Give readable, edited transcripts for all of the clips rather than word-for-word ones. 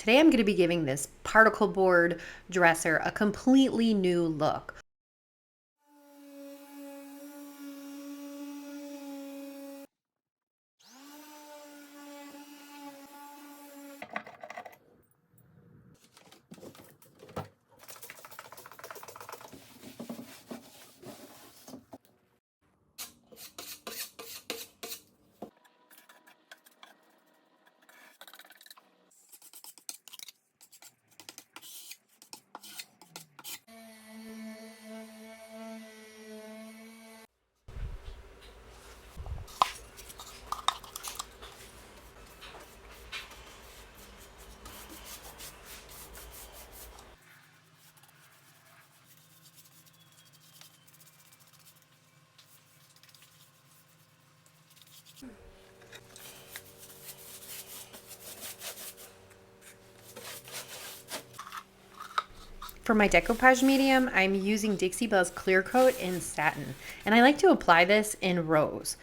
Today I'm going to be giving this particle board dresser a completely new look. For my decoupage medium, I'm using Dixie Belle's Clear Coat in satin, and I like to apply this in rows.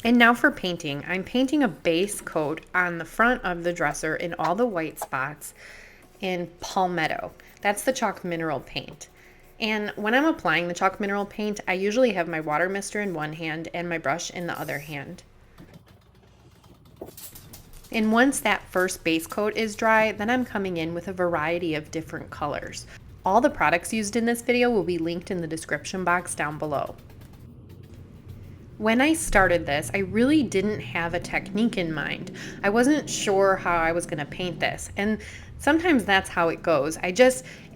And now for painting. I'm painting a base coat on the front of the dresser in all the white spots in Palmetto. That's the chalk mineral paint. And when I'm applying the chalk mineral paint, I usually have my water mister in one hand and my brush in the other hand. And once that first base coat is dry, then I'm coming in with a variety of different colors. All the products used in this video will be linked in the description box down below. When I started this, I really didn't have a technique in mind. I wasn't sure how I was going to paint this. And sometimes that's how it goes.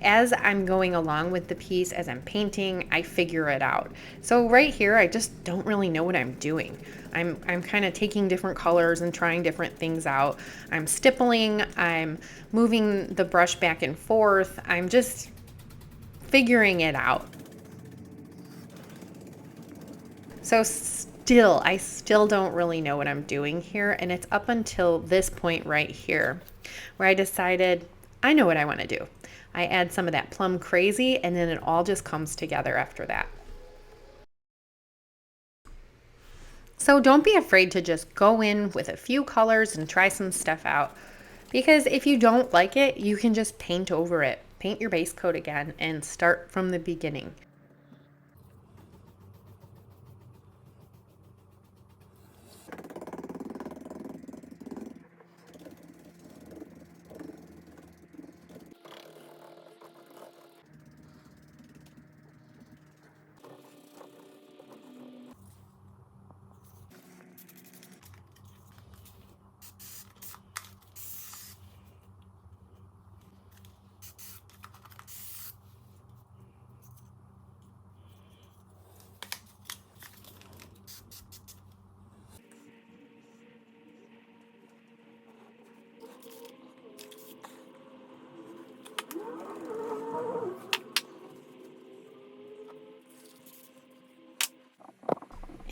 As I'm going along with the piece, as I'm painting, I figure it out. So right here, I just don't really know what I'm doing. I'm kind of taking different colors and trying different things out. I'm stippling, I'm moving the brush back and forth. I'm just figuring it out. I still don't really know what I'm doing here, and it's up until this point right here where I decided I know what I want to do. I add some of that plum crazy, and then it all just comes together after that. So don't be afraid to just go in with a few colors and try some stuff out, because if you don't like it, you can just paint over it. Paint your base coat again and start from the beginning.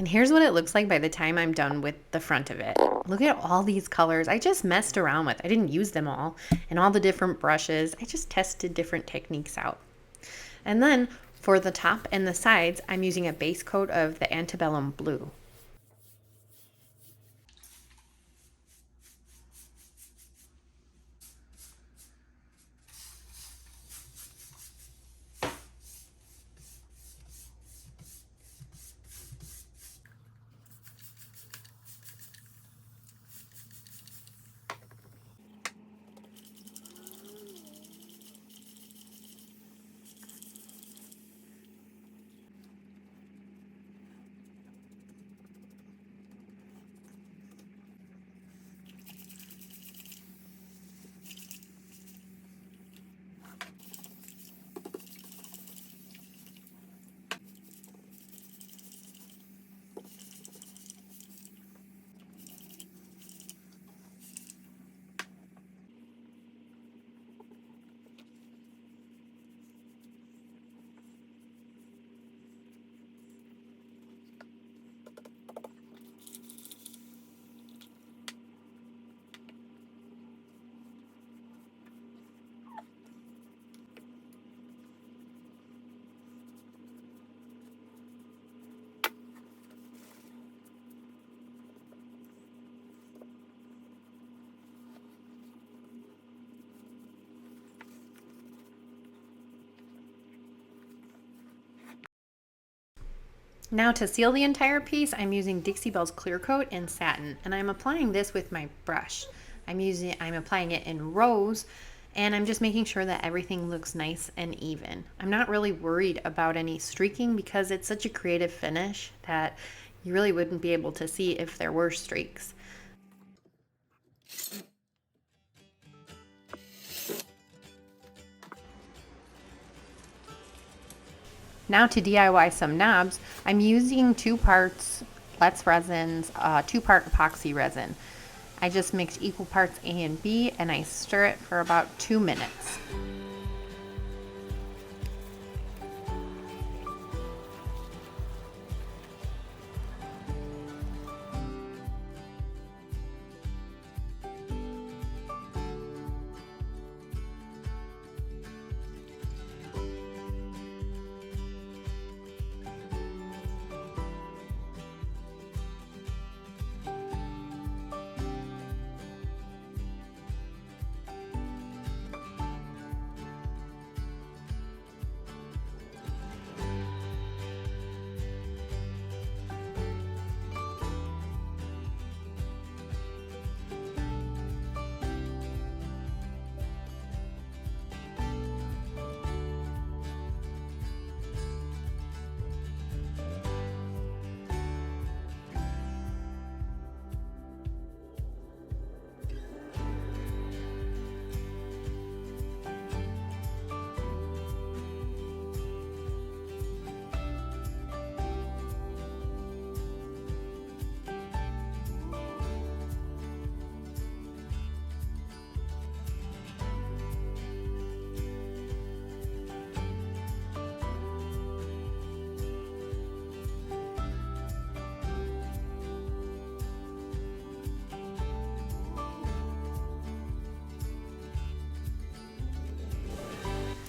And here's what it looks like by the time I'm done with the front of it. Look at all these colors I just messed around with. I didn't use them all, and all the different brushes. I just tested different techniques out. And then for the top and the sides, I'm using a base coat of the Antebellum Blue. Now to seal the entire piece, I'm using Dixie Belle's Clear Coat in Satin, and I'm applying this with my brush. I'm applying it in rows, and I'm just making sure that everything looks nice and even. I'm not really worried about any streaking because it's such a creative finish that you really wouldn't be able to see if there were streaks. Now to DIY some knobs, I'm using 2 parts Let's Resins, 2-part epoxy resin. I just mixed equal parts A and B, and I stir it for about 2 minutes.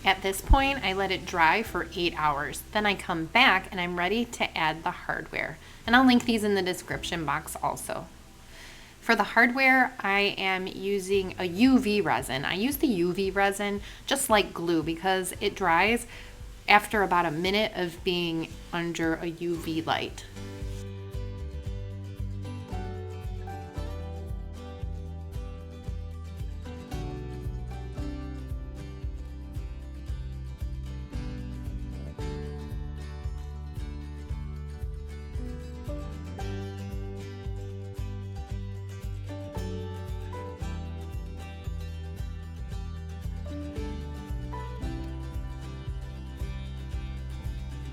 At this point, I let it dry for 8 hours. Then I come back and I'm ready to add the hardware. And I'll link these in the description box also. For the hardware, I am using a UV resin. I use the UV resin just like glue because it dries after about a minute of being under a UV light.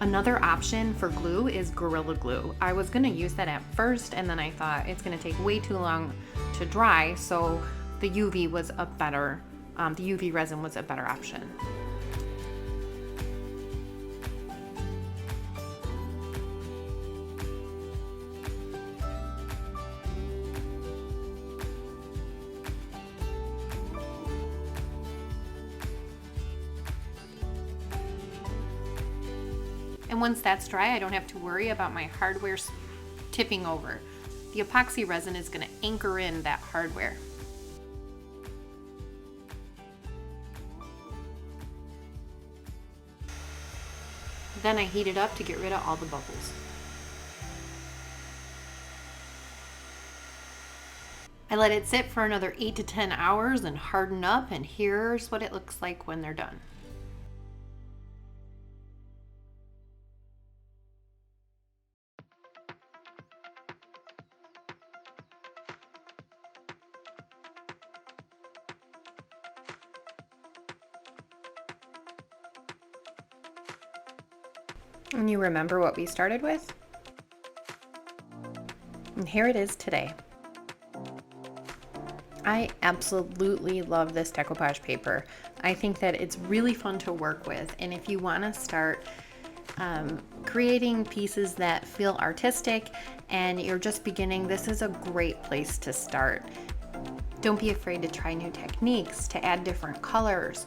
Another option for glue is Gorilla Glue. I was gonna use that at first, and then I thought it's gonna take way too long to dry, so the UV resin was a better option. And once that's dry, I don't have to worry about my hardware tipping over. The epoxy resin is going to anchor in that hardware. Then I heat it up to get rid of all the bubbles. I let it sit for another 8 to 10 hours and harden up, and here's what it looks like when they're done. And you remember what we started with? And here it is today. I absolutely love this decoupage paper. I think that it's really fun to work with, and if you want to start creating pieces that feel artistic and you're just beginning, this is a great place to start. Don't be afraid to try new techniques, to add different colors,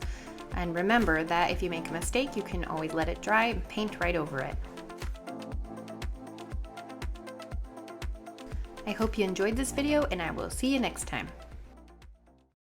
and remember that if you make a mistake, you can always let it dry and paint right over it. I hope you enjoyed this video, and I will see you next time.